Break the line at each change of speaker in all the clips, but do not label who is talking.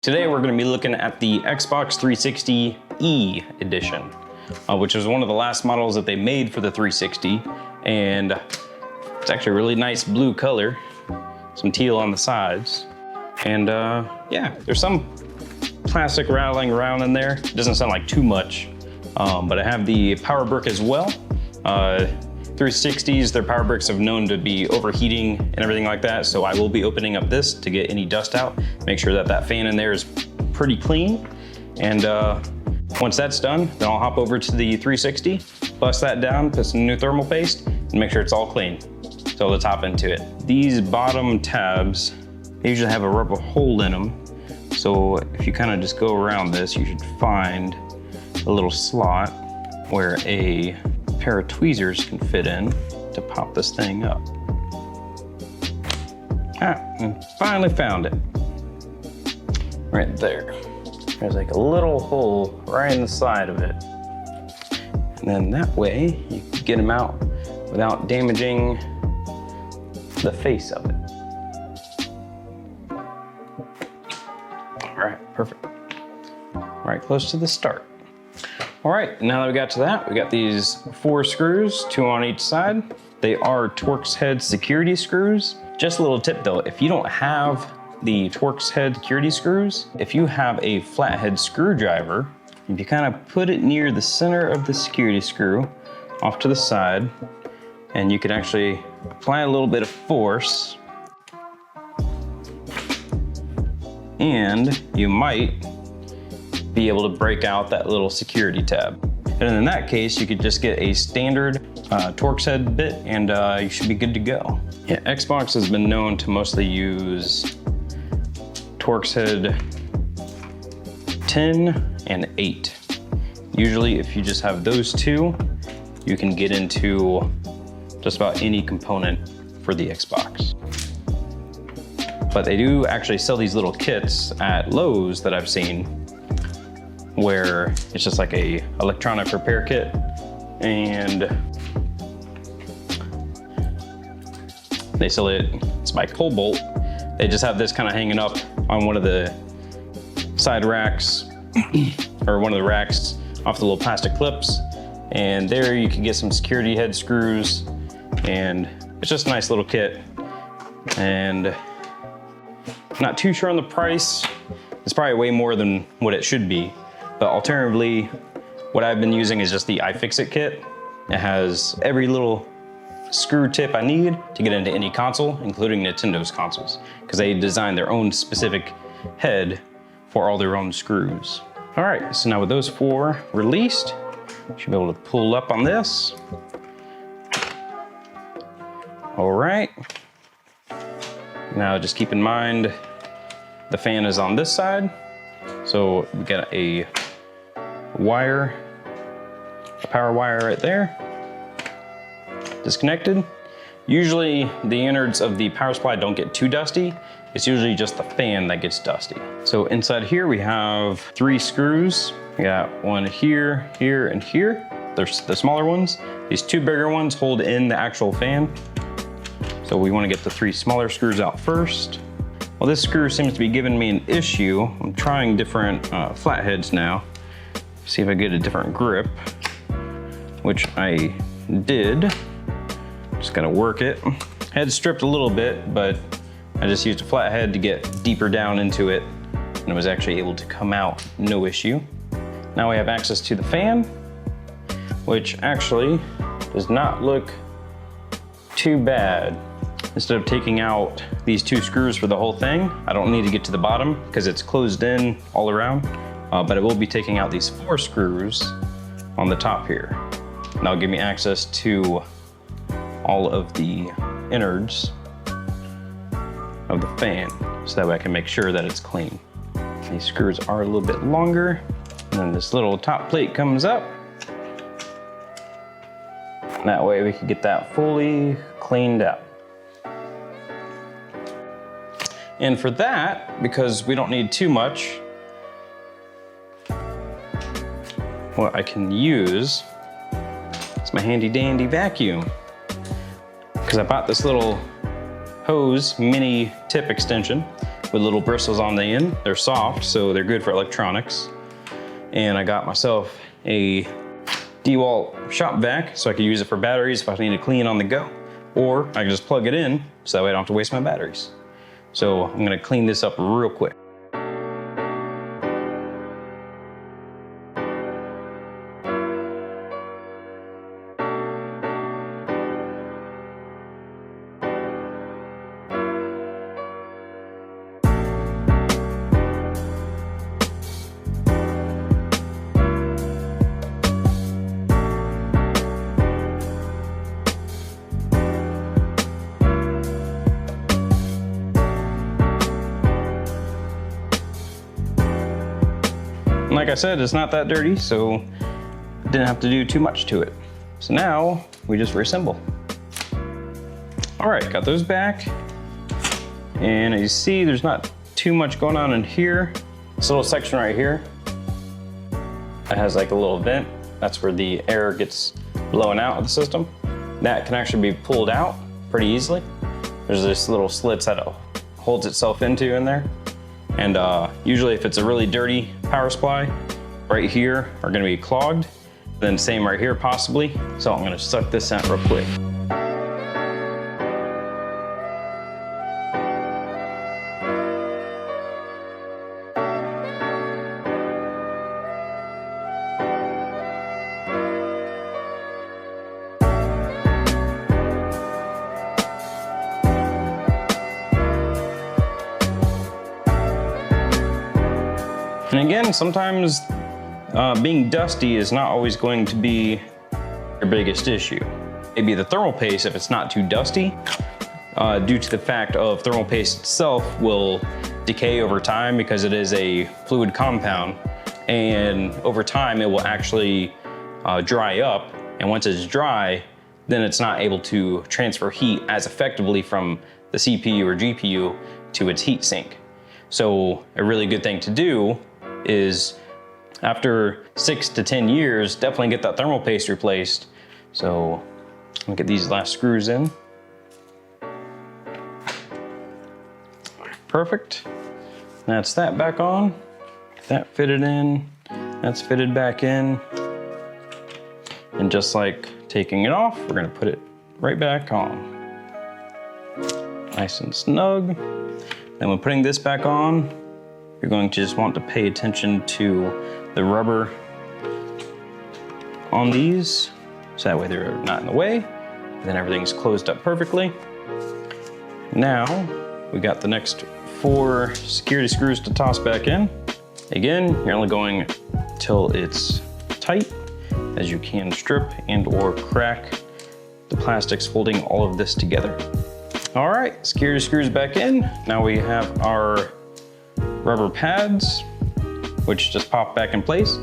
Today we're going to be looking at the Xbox 360 E edition, which is one of the last models that they made for the 360, and it's actually a really nice blue color, some teal on the sides, and yeah, there's some plastic rattling around in there. It doesn't sound like too much, but I have the power brick as well. 360s, their power bricks have known to be overheating and everything like that, so I will be opening up this to get any dust out, make sure that that fan in there is pretty clean, and once that's done, then I'll hop over to the 360, bust that down, put some new thermal paste, and make sure it's all clean. So let's hop into it. These bottom tabs, they usually have a rubber hole in them, so if you kind of just go around this, you should find a little slot where a pair of tweezers can fit in to pop this thing up. And finally found it. Right there. There's like a little hole right in the side of it. And then that way you can get them out without damaging the face of it. All right, perfect. All right, close to the start. All right, now that we got to that, we got these 4 screws, 2 on each side. They are Torx head security screws. Just a little tip though, if you don't have the Torx head security screws, if you have a flathead screwdriver, if you kind of put it near the center of the security screw, off to the side, and you can actually apply a little bit of force, and you might be able to break out that little security tab. And in that case, you could just get a standard Torx head bit and you should be good to go. Yeah, Xbox has been known to mostly use Torx head 10 and 8. Usually if you just have those two, you can get into just about any component for the Xbox. But they do actually sell these little kits at Lowe's that I've seen, where it's just like a electronic repair kit, and they sell it, it's by Cobalt. They just have this kind of hanging up on one of the side racks, or one of the racks off the little plastic clips, and there you can get some security head screws, and it's just a nice little kit. And not too sure on the price. It's probably way more than what it should be. But alternatively, what I've been using is just the iFixit kit. It has every little screw tip I need to get into any console, including Nintendo's consoles, because they design their own specific head for all their own screws. All right, so now with those 4 released, you should be able to pull up on this. All right. Now just keep in mind, the fan is on this side. So we got a wire, a power wire right there, disconnected. Usually the innards of the power supply don't get too dusty. It's usually just the fan that gets dusty. So inside here we have 3 screws. We got one here, here, and here. There's the smaller ones. These 2 bigger ones hold in the actual fan. So we want to get the 3 smaller screws out first. Well, this screw seems to be giving me an issue. I'm trying different flatheads now. See if I get a different grip, which I did. Just gotta work it. Head stripped a little bit, but I just used a flathead to get deeper down into it, and it was actually able to come out, no issue. Now we have access to the fan, which actually does not look too bad. Instead of taking out these 2 screws for the whole thing, I don't need to get to the bottom because it's closed in all around, but I will be taking out these 4 screws on the top here. And that'll give me access to all of the innards of the fan, so that way I can make sure that it's clean. These screws are a little bit longer, and then this little top plate comes up. And that way we can get that fully cleaned out. And for that, because we don't need too much, what I can use is my handy dandy vacuum. Because I bought this little hose mini tip extension with little bristles on the end. They're soft, so they're good for electronics. And I got myself a DeWalt shop vac so I could use it for batteries if I need to clean on the go. Or I can just plug it in so that way I don't have to waste my batteries. So I'm gonna clean this up real quick. And like I said, it's not that dirty, so didn't have to do too much to it. So now we just reassemble. All right, got those back. And as you see, there's not too much going on in here. This little section right here, it has like a little vent. That's where the air gets blown out of the system. That can actually be pulled out pretty easily. There's this little slits that it holds itself into in there. And usually if it's a really dirty power supply, right here are gonna be clogged. Then same right here possibly. So I'm gonna suck this out real quick. And again, sometimes being dusty is not always going to be your biggest issue. Maybe the thermal paste, if it's not too dusty, due to the fact of thermal paste itself will decay over time because it is a fluid compound. And over time, it will actually dry up. And once it's dry, then it's not able to transfer heat as effectively from the CPU or GPU to its heat sink. So a really good thing to do is after 6 to 10 years, definitely get that thermal paste replaced. So I'll get these last screws in. Perfect. That's that back on. That fitted in. That's fitted back in. And just like taking it off, we're gonna put it right back on. Nice and snug. Then when putting this back on, you're going to just want to pay attention to the rubber on these, so that way they're not in the way. Then everything's closed up perfectly. Now, we got the next 4 security screws to toss back in. Again, you're only going till it's tight, as you can strip and or crack the plastics holding all of this together. All right, security screws back in. Now we have our rubber pads, which just pop back in place.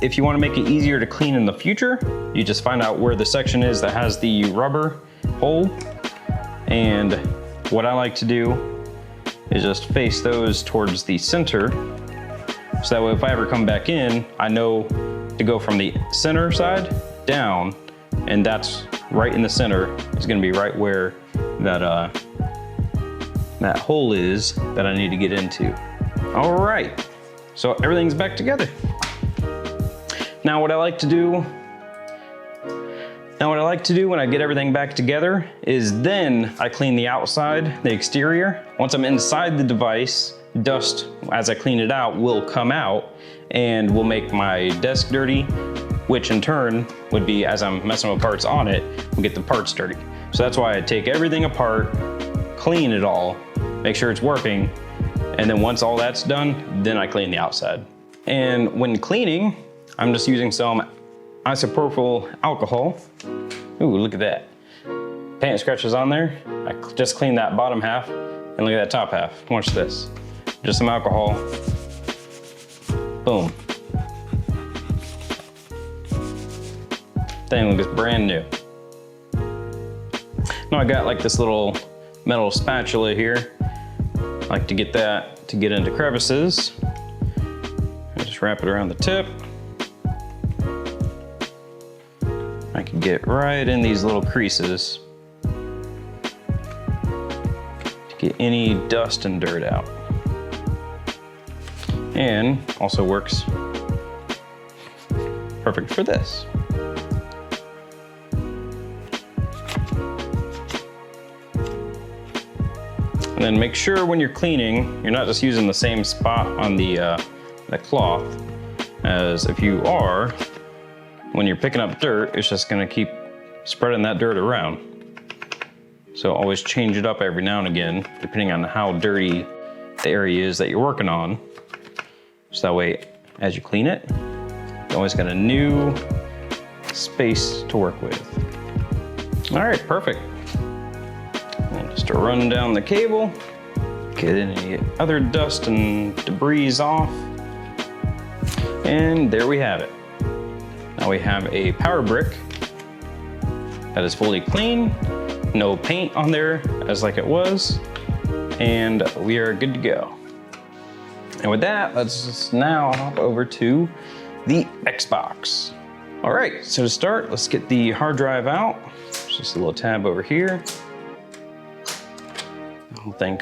If you want to make it easier to clean in the future, you just find out where the section is that has the rubber hole. And what I like to do is just face those towards the center. So that way if I ever come back in, I know to go from the center side down, and that's right in the center. It's gonna be right where that hole is that I need to get into. All right, so everything's back together. Now what I like to do when I get everything back together is then I clean the outside, the exterior. Once I'm inside the device, dust as I clean it out will come out and will make my desk dirty, which in turn would be, as I'm messing with parts on it, will get the parts dirty. So that's why I take everything apart, clean it all, make sure it's working, and then once all that's done, then I clean the outside. And when cleaning, I'm just using some isopropyl alcohol. Ooh, look at that. Paint scratches on there. I just cleaned that bottom half, and look at that top half. Watch this. Just some alcohol. Boom. Thing looks brand new. Now I got like this little metal spatula here. I like to get that to get into crevices. I just wrap it around the tip. I can get right in these little creases to get any dust and dirt out. And also works perfect for this. And then make sure when you're cleaning, you're not just using the same spot on the cloth, as if you are, when you're picking up dirt, it's just gonna keep spreading that dirt around. So always change it up every now and again, depending on how dirty the area is that you're working on. So that way, as you clean it, you always got a new space to work with. All right, perfect. And just to run down the cable, get any other dust and debris off. And there we have it. Now we have a power brick that is fully clean, no paint on there as like it was, and we are good to go. And with that, let's just now hop over to the Xbox. All right, so to start, let's get the hard drive out. There's just a little tab over here. The whole thing.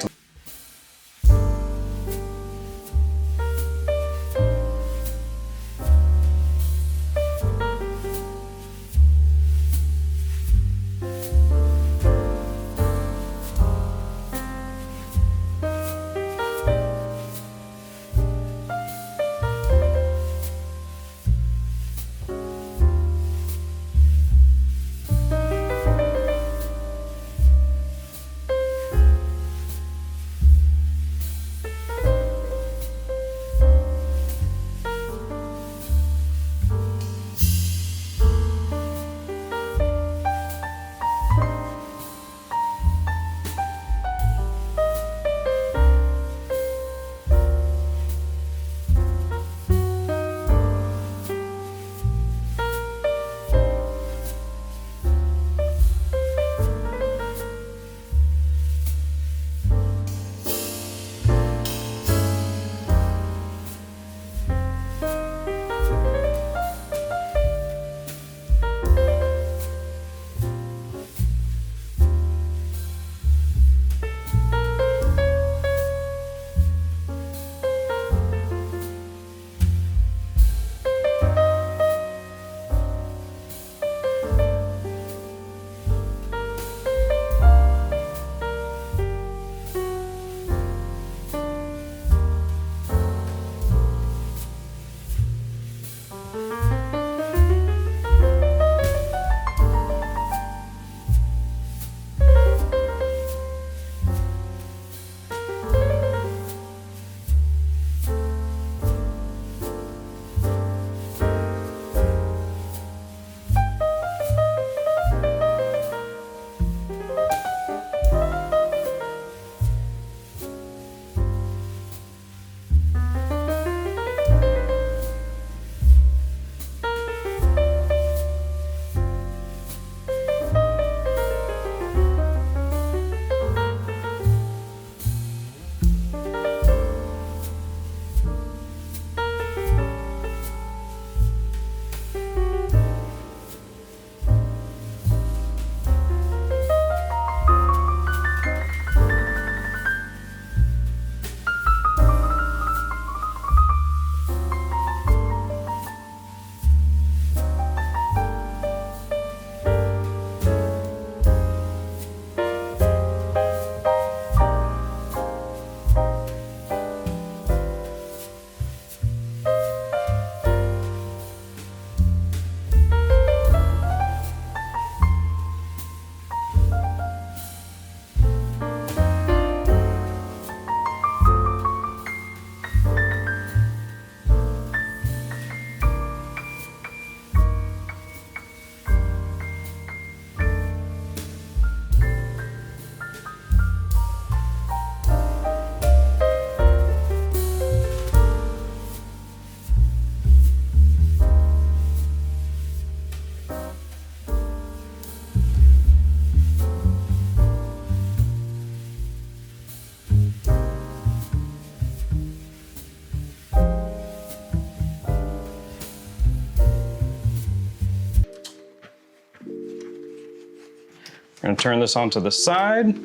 I'm gonna turn this onto the side.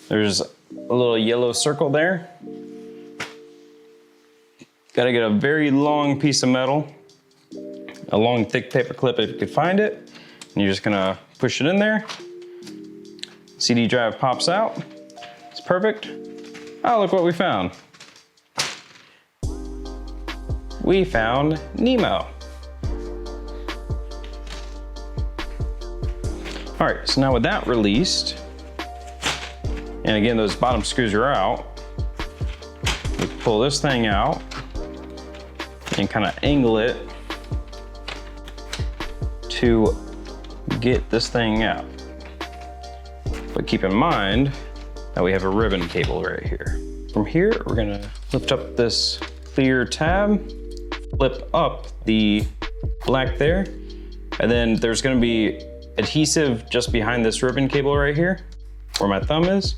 There's a little yellow circle there. Gotta get a very long piece of metal, a long thick paper clip if you can find it. And you're just gonna push it in there. CD drive pops out. It's perfect. Oh, look what we found. We found Nemo. All right, so now with that released, and again, those bottom screws are out, we pull this thing out and kind of angle it to get this thing out. But keep in mind that we have a ribbon cable right here. From here, we're gonna lift up this clear tab, flip up the black there, and then there's gonna be adhesive just behind this ribbon cable right here, where my thumb is.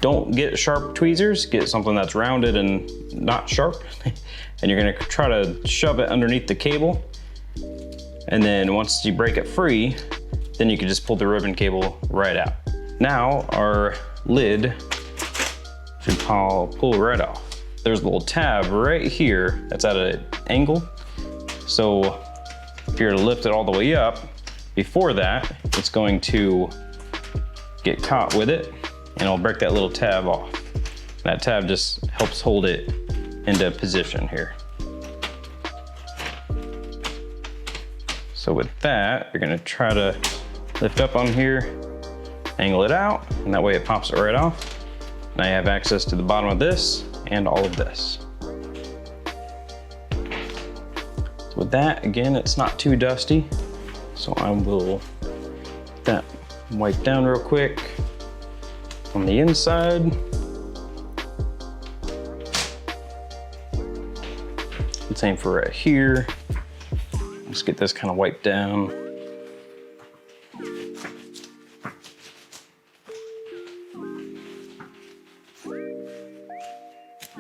Don't get sharp tweezers, get something that's rounded and not sharp. And you're gonna try to shove it underneath the cable. And then once you break it free, then you can just pull the ribbon cable right out. Now our lid should pull right off. There's a little tab right here that's at an angle. So if you're to lift it all the way up, before that, it's going to get caught with it and it'll break that little tab off. That tab just helps hold it into position here. So with that, you're gonna try to lift up on here, angle it out, and that way it pops it right off. Now you have access to the bottom of this and all of this. So with that, again, it's not too dusty. So I will get that wipe down real quick on the inside. And same for right here. Let's get this kind of wiped down.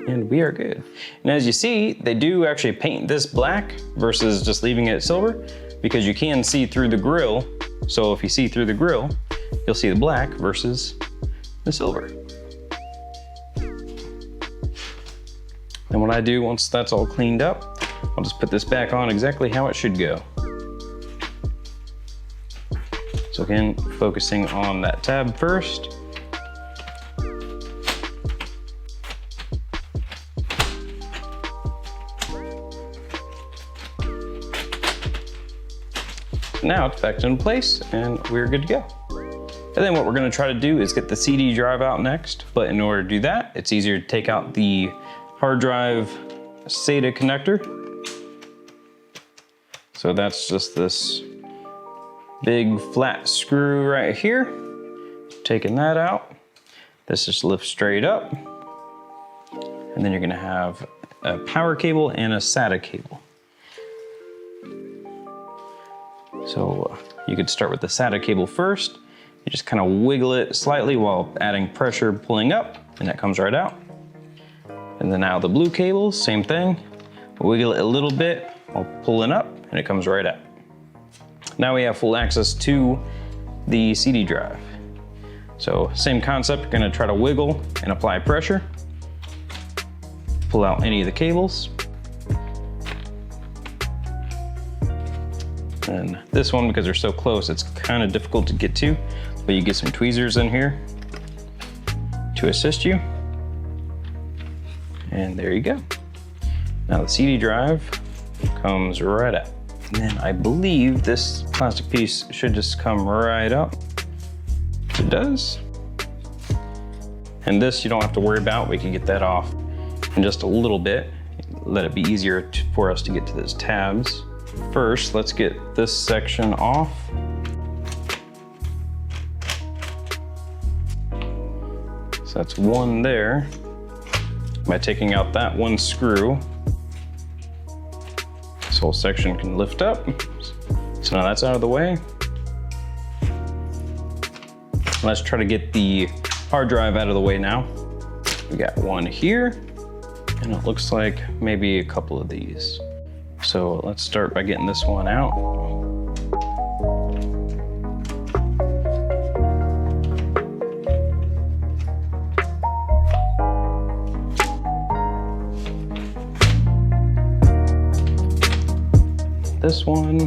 And we are good. And as you see, they do actually paint this black versus just leaving it silver, because you can see through the grill. So if you see through the grill, you'll see the black versus the silver. And what I do once that's all cleaned up, I'll just put this back on exactly how it should go. So again, focusing on that tab first. Now it's back in place and we're good to go. And then what we're gonna try to do is get the CD drive out next. But in order to do that, it's easier to take out the hard drive SATA connector. So that's just this big flat screw right here. Taking that out. This just lifts straight up. And then you're gonna have a power cable and a SATA cable. So you could start with the SATA cable first. You just kind of wiggle it slightly while adding pressure, pulling up, and that comes right out. And then now the blue cable, same thing. Wiggle it a little bit while pulling up, and it comes right out. Now we have full access to the CD drive. So same concept, you're gonna try to wiggle and apply pressure. Pull out any of the cables. And this one, because they're so close, it's kind of difficult to get to, but you get some tweezers in here to assist you. And there you go. Now the CD drive comes right out. And then I believe this plastic piece should just come right up. It does. And this you don't have to worry about. We can get that off in just a little bit. Let it be easier for us to get to those tabs. First, let's get this section off. So that's one there. By taking out that one screw, this whole section can lift up. So now that's out of the way. Let's try to get the hard drive out of the way now. We got one here, and it looks like maybe a couple of these. So let's start by getting this one out. this one.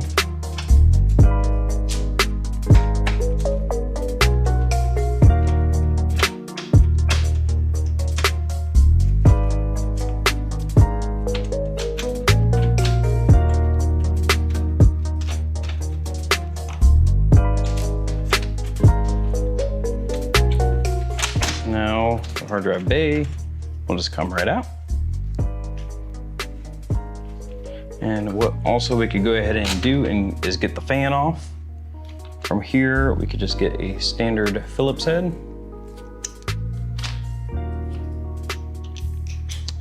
Now the hard drive bay will just come right out. And what also we could go ahead and do is get the fan off. From here, we could just get a standard Phillips head.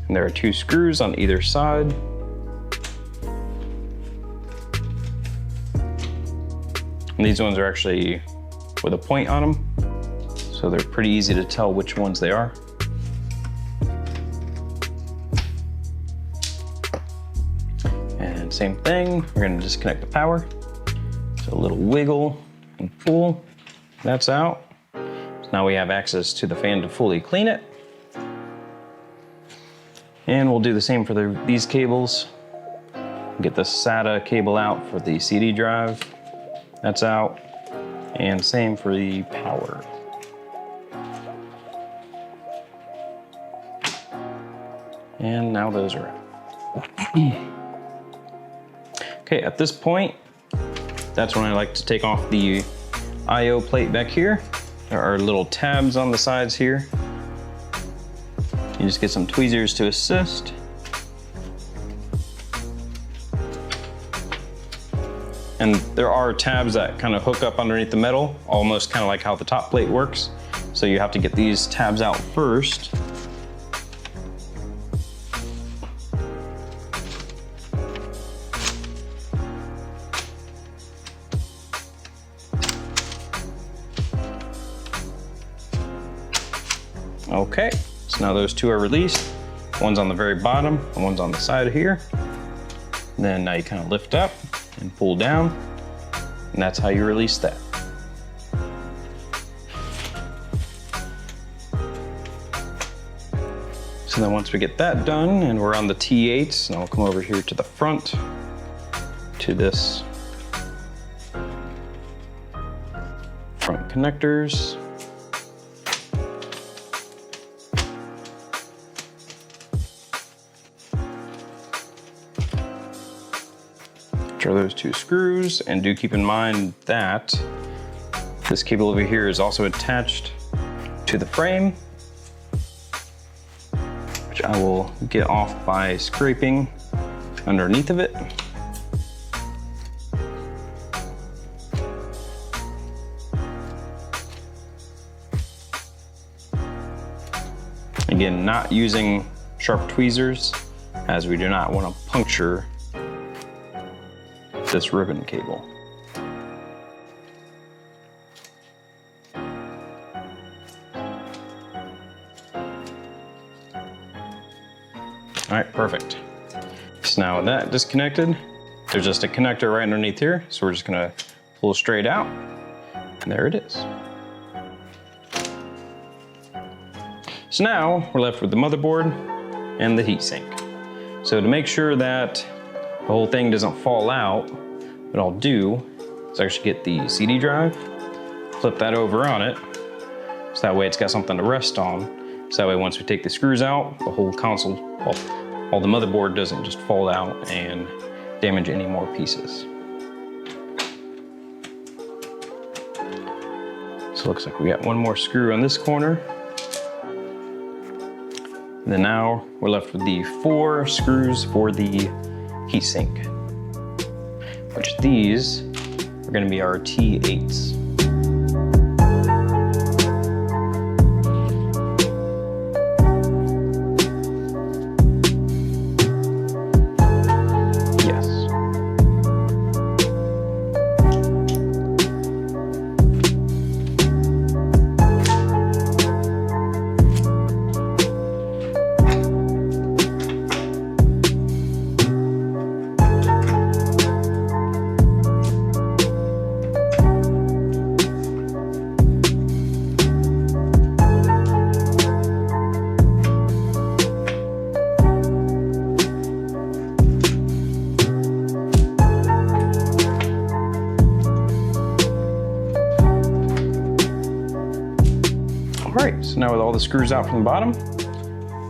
And there are 2 screws on either side. And these ones are actually with a point on them, so they're pretty easy to tell which ones they are. And same thing, we're gonna disconnect the power. So a little wiggle and pull, that's out. So now we have access to the fan to fully clean it. And we'll do the same for these cables. Get the SATA cable out for the CD drive, that's out. And same for the power. And now those are out. Okay, at this point, that's when I like to take off the IO plate back here. There are little tabs on the sides here. You just get some tweezers to assist. And there are tabs that kind of hook up underneath the metal, almost kind of like how the top plate works. So you have to get these tabs out first. Okay, so now those 2 are released. One's on the very bottom and one's on the side here. And then now you kind of lift up and pull down, and that's how you release that. So then once we get that done and we're on the T8s, and I'll come over here to the front to this front connectors. Are those 2 screws, and do keep in mind that this cable over here is also attached to the frame, which I will get off by scraping underneath of it. Again, not using sharp tweezers, as we do not want to puncture this ribbon cable. All right, perfect. So now with that disconnected, there's just a connector right underneath here. So we're just gonna pull straight out, and there it is. So now we're left with the motherboard and the heatsink. So to make sure that the whole thing doesn't fall out, what I'll do is actually get the CD drive, flip that over on it, so that way it's got something to rest on. So that way once we take the screws out, the whole console, well, all the motherboard doesn't just fall out and damage any more pieces. So it looks like we got one more screw on this corner. And then now we're left with the 4 screws for the heatsink, which these are going to be our T8s. the screws out from the bottom.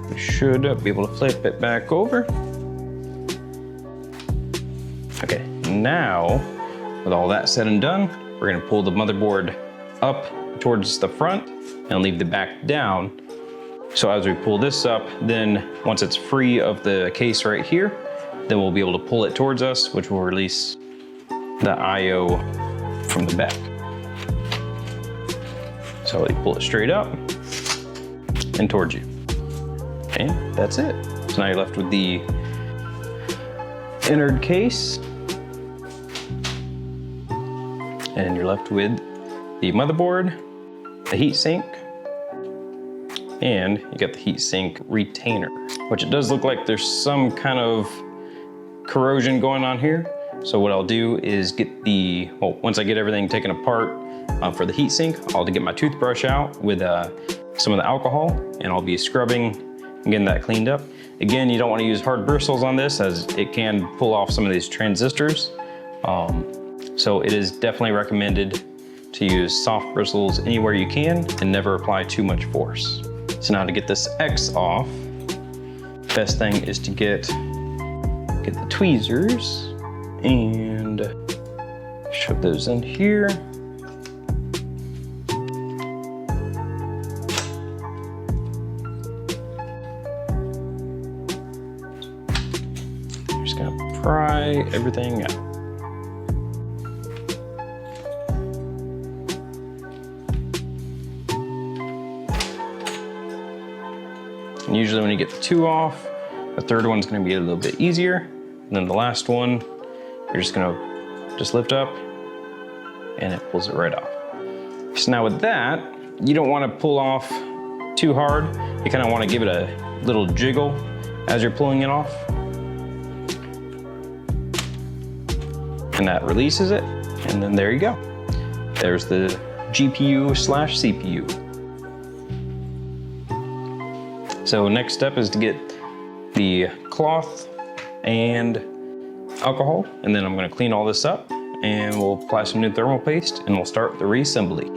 We should be able to flip it back over. Okay, now with all that said and done, we're gonna pull the motherboard up towards the front and leave the back down. So as we pull this up, then once it's free of the case right here, then we'll be able to pull it towards us, which will release the IO from the back. So we pull it straight up and towards you. And that's it. So now you're left with the innard case. And you're left with the motherboard, the heat sink, and you got the heat sink retainer, which it does look like there's some kind of corrosion going on here. So what I'll do is get once I get everything taken apart for the heat sink, I'll get my toothbrush out with some of the alcohol, and I'll be scrubbing and getting that cleaned up. Again, you don't want to use hard bristles on this, as it can pull off some of these transistors. So it is definitely recommended to use soft bristles anywhere you can and never apply too much force. So now to get this X off, best thing is to get the tweezers and shove those in here. Just gonna pry everything out. And usually when you get the two off, the third one's gonna be a little bit easier. And then the last one, you're just gonna lift up and it pulls it right off. So now with that, you don't wanna pull off too hard. You kinda wanna give it a little jiggle as you're pulling it off. And that releases it. And then there you go. There's the GPU/CPU. So next step is to get the cloth and alcohol, and then I'm gonna clean all this up and we'll apply some new thermal paste and we'll start the reassembly.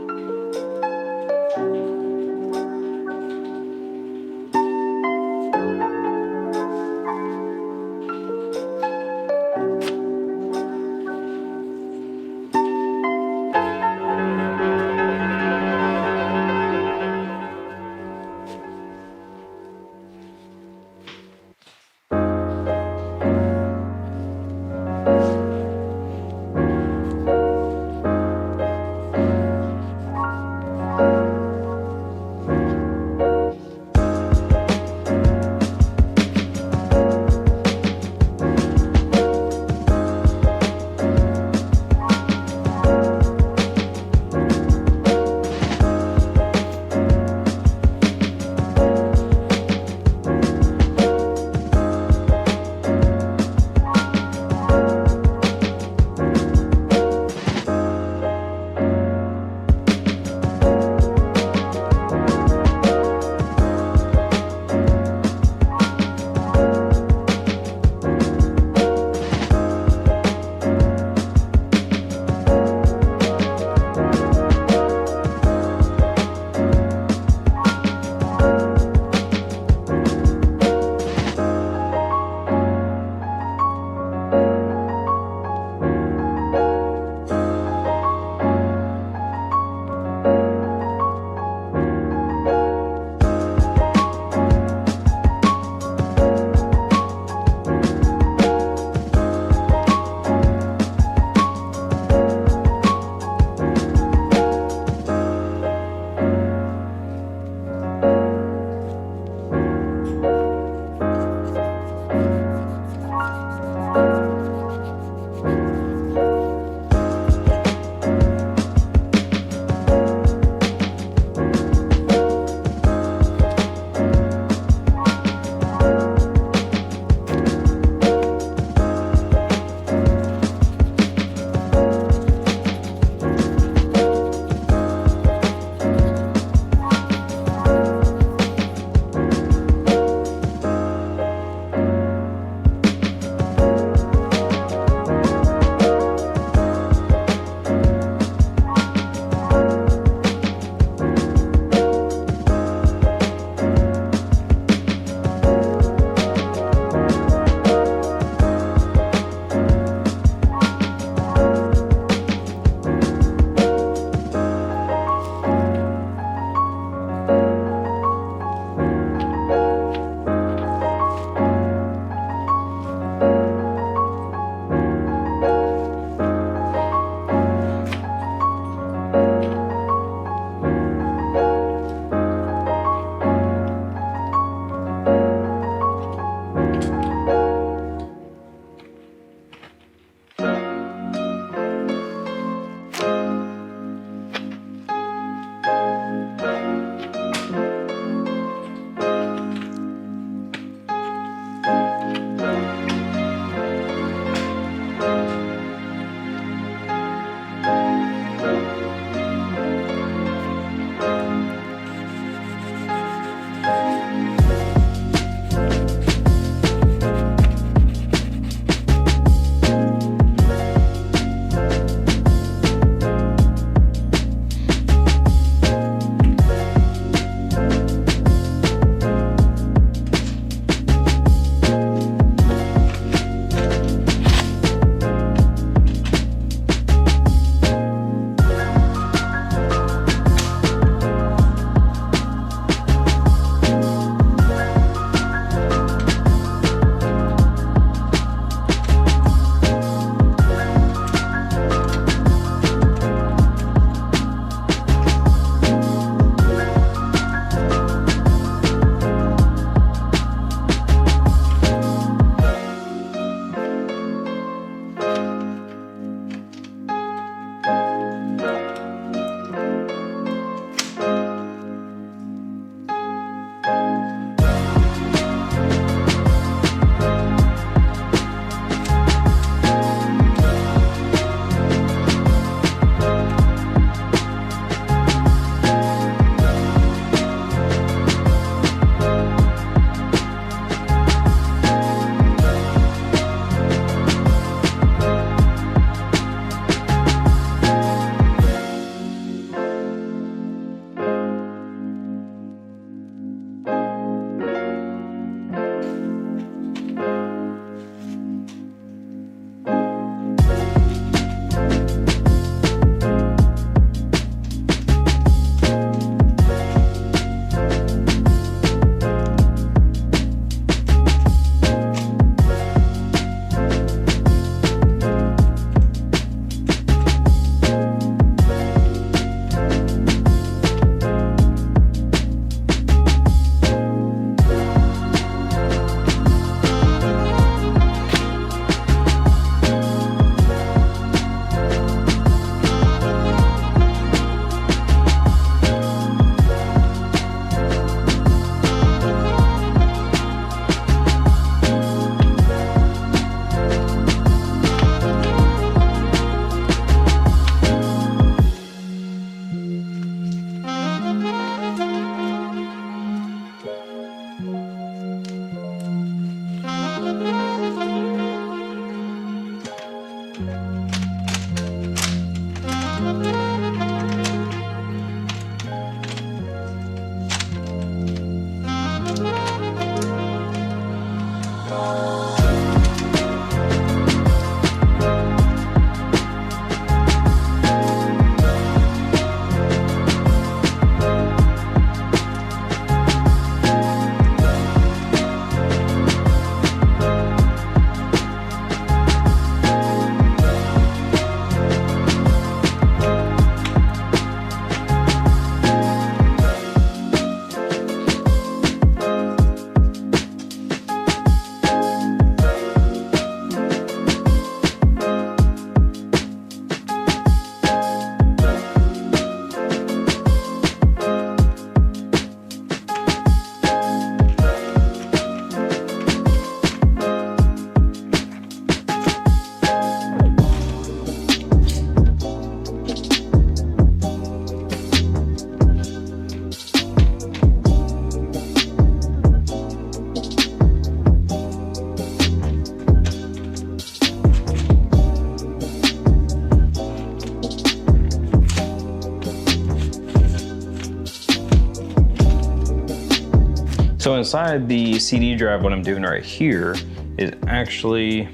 inside the CD drive, what I'm doing right here is actually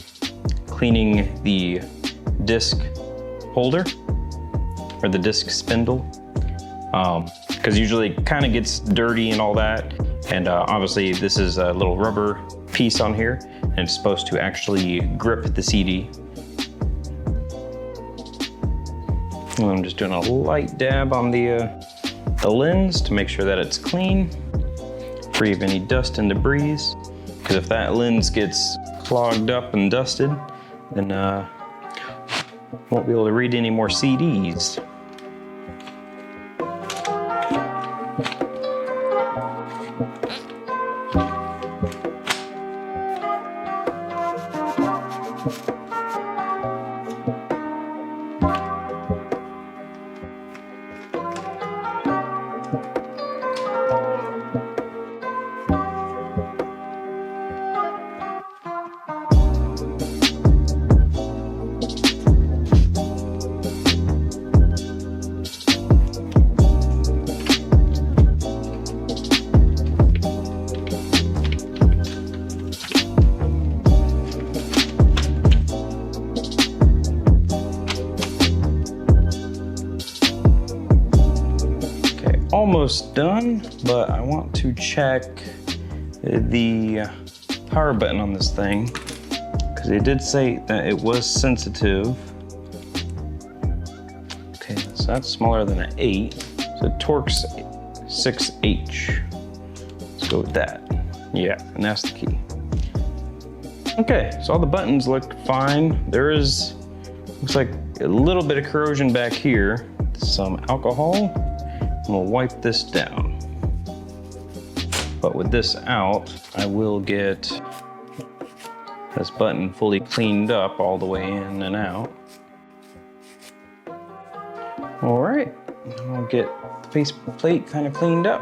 cleaning the disc holder or the disc spindle, because usually it kind of gets dirty and all that. And obviously this is a little rubber piece on here, and it's supposed to actually grip the CD. And I'm just doing a light dab on the lens to make sure that it's clean, free of any dust and debris. Because if that lens gets clogged up and dusted, then won't be able to read any more CDs. Almost done, but I want to check the power button on this thing, because they did say that it was sensitive. Okay, so that's smaller than an 8. So Torx 6H. Let's go with that. Yeah, and that's the key. Okay, so all the buttons look fine. There is, looks like a little bit of corrosion back here. Some alcohol. And we'll wipe this down. But with this out, I will get this button fully cleaned up all the way in and out. All right, I'll get the face plate kind of cleaned up.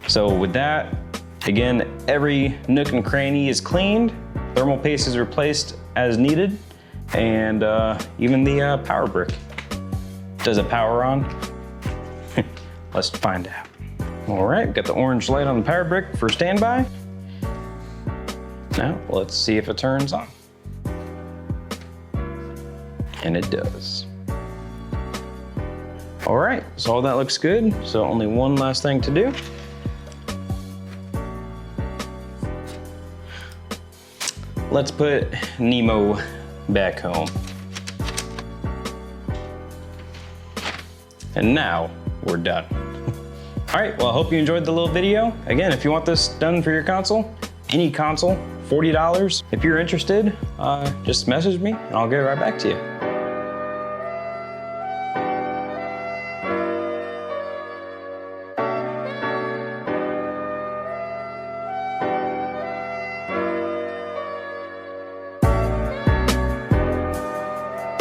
So with that, again, every nook and cranny is cleaned, thermal paste is replaced as needed, and even the power brick. Does it power on? Let's find out. All right, got the orange light on the power brick for standby. Now, let's see if it turns on. And it does. All right, so all that looks good. So only one last thing to do. Let's put Nemo back home. And now we're done. All right, well, I hope you enjoyed the little video. Again, if you want this done for your console, any console, $40. If you're interested, just message me and I'll get right back to you.